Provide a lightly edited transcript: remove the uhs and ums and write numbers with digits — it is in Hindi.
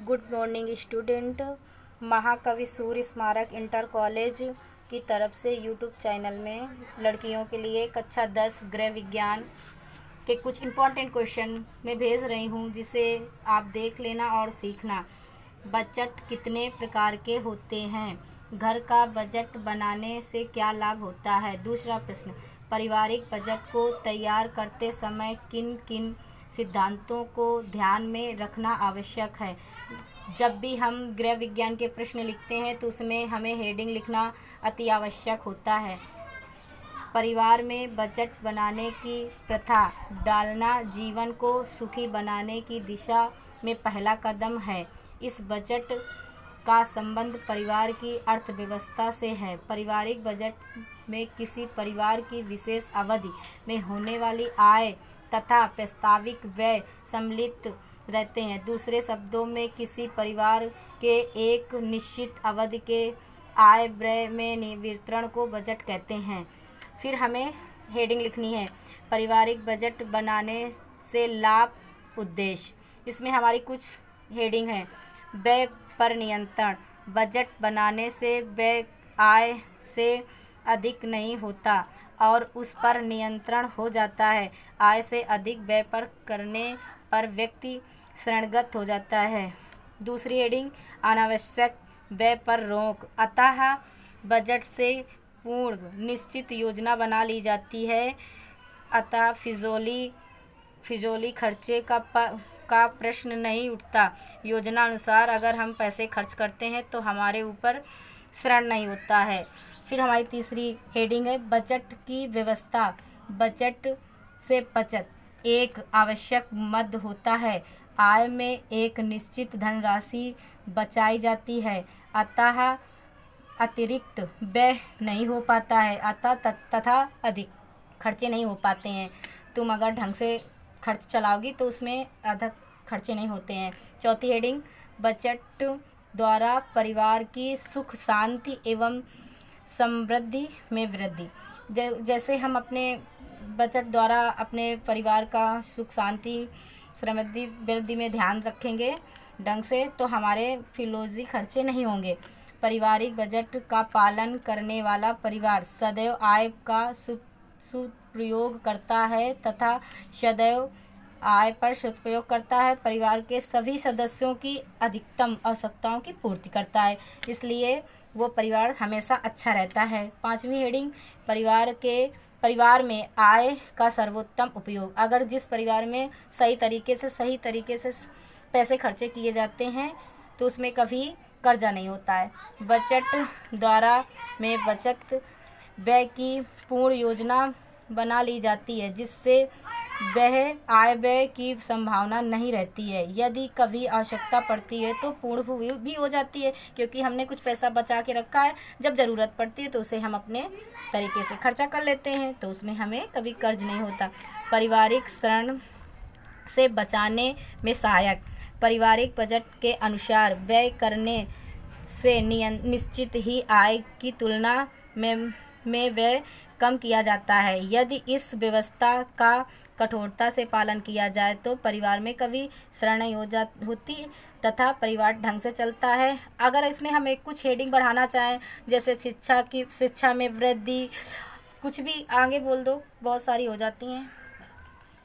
Good morning student. महाकवि सूर्य स्मारक इंटर कॉलेज की तरफ से यूट्यूब चैनल में लड़कियों के लिए कक्षा 10 गृह विज्ञान के कुछ इम्पोर्टेंट क्वेश्चन मैं भेज रही हूँ, जिसे आप देख लेना और सीखना। बजट कितने प्रकार के होते हैं? घर का बजट बनाने से क्या लाभ होता है? दूसरा प्रश्न, पारिवारिक बजट को तैयार करते समय किन किन सिद्धांतों को ध्यान में रखना आवश्यक है? जब भी हम गृह विज्ञान के प्रश्न लिखते हैं तो उसमें हमें हेडिंग लिखना अति आवश्यक होता है। परिवार में बजट बनाने की प्रथा डालना जीवन को सुखी बनाने की दिशा में पहला कदम है। इस बजट का संबंध परिवार की अर्थव्यवस्था से है। पारिवारिक बजट में किसी परिवार की विशेष अवधि में होने वाली आय तथा प्रस्ताविक व्यय सम्मिलित रहते हैं। दूसरे शब्दों में किसी परिवार के एक निश्चित अवधि के आय व्यय में वितरण को बजट कहते हैं। फिर हमें हेडिंग लिखनी है, पारिवारिक बजट बनाने से लाभ उद्देश्य। इसमें हमारी कुछ हेडिंग है। व्यय पर नियंत्रण, बजट बनाने से व्यय आय से अधिक नहीं होता और उस पर नियंत्रण हो जाता है। आय से अधिक व्यय पर करने पर व्यक्ति शरणगत हो जाता है। दूसरी हेडिंग, अनावश्यक व्यय पर रोक, अतः बजट से पूर्व निश्चित योजना बना ली जाती है, अतः फिजूली खर्चे का प्रश्न नहीं उठता। योजना अनुसार अगर हम पैसे खर्च करते हैं तो हमारे ऊपर ऋण नहीं होता है। फिर हमारी तीसरी हेडिंग है, बजट की व्यवस्था। बजट से बचत एक आवश्यक मद होता है। आय में एक निश्चित धनराशि बचाई जाती है, अतः अतिरिक्त व्यय नहीं हो पाता है, तथा अधिक खर्चे नहीं हो पाते हैं। तुम अगर ढंग से खर्च चलाओगी तो उसमें अधिक खर्चे नहीं होते हैं। चौथी हेडिंग, बजट द्वारा परिवार की सुख शांति एवं समृद्धि में वृद्धि। जैसे हम अपने बजट द्वारा अपने परिवार का सुख शांति समृद्धि वृद्धि में ध्यान रखेंगे ढंग से, तो हमारे फिजूल खर्चे नहीं होंगे। पारिवारिक बजट का पालन करने वाला परिवार सदैव आय का सुप्रयोग करता है तथा सदैव आय पर सदुपयोग करता है। परिवार के सभी सदस्यों की अधिकतम आवश्यकताओं की पूर्ति करता है, इसलिए वो परिवार हमेशा अच्छा रहता है। पांचवी हेडिंग, परिवार में आय का सर्वोत्तम उपयोग। अगर जिस परिवार में सही तरीके से पैसे खर्चे किए जाते हैं तो उसमें कभी कर्जा नहीं होता है। बजट द्वारा में बचत व्यय की पूर्ण योजना बना ली जाती है, जिससे वह आय व्यय की संभावना नहीं रहती है। यदि कभी आवश्यकता पड़ती है तो पूर्ण भी हो जाती है, क्योंकि हमने कुछ पैसा बचा के रखा है। जब ज़रूरत पड़ती है तो उसे हम अपने तरीके से खर्चा कर लेते हैं, तो उसमें हमें कभी कर्ज नहीं होता। पारिवारिक ऋण से बचाने में सहायक, पारिवारिक बजट के अनुसार व्यय करने से निश्चित ही आय की तुलना में व्यय कम किया जाता है। यदि इस व्यवस्था का कठोरता से पालन किया जाए तो परिवार में कभी ऋण नहीं होती तथा परिवार ढंग से चलता है। अगर इसमें हमें कुछ हेडिंग बढ़ाना चाहें, जैसे शिक्षा में वृद्धि, कुछ भी आगे बोल दो, बहुत सारी हो जाती हैं।